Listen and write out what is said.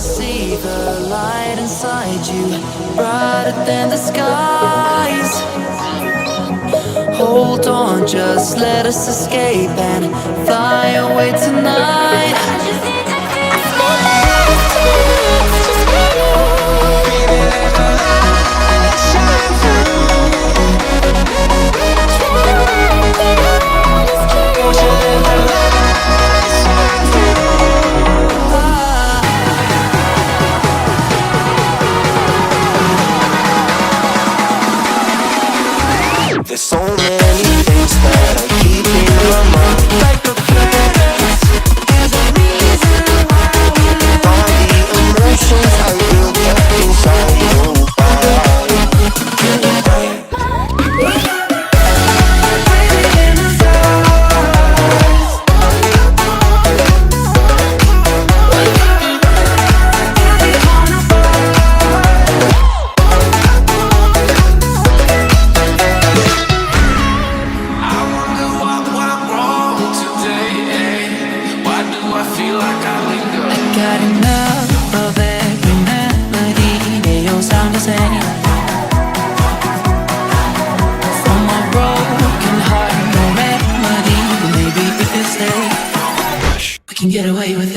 see the light inside you, brighter than the skies. Hold on, just let us escape and fly away tonight. I just need to feel just feel shine through. There's so many things that I keep in my mind, like a place. There's a reason why we live. All the emotions I built up inside you. Can get away with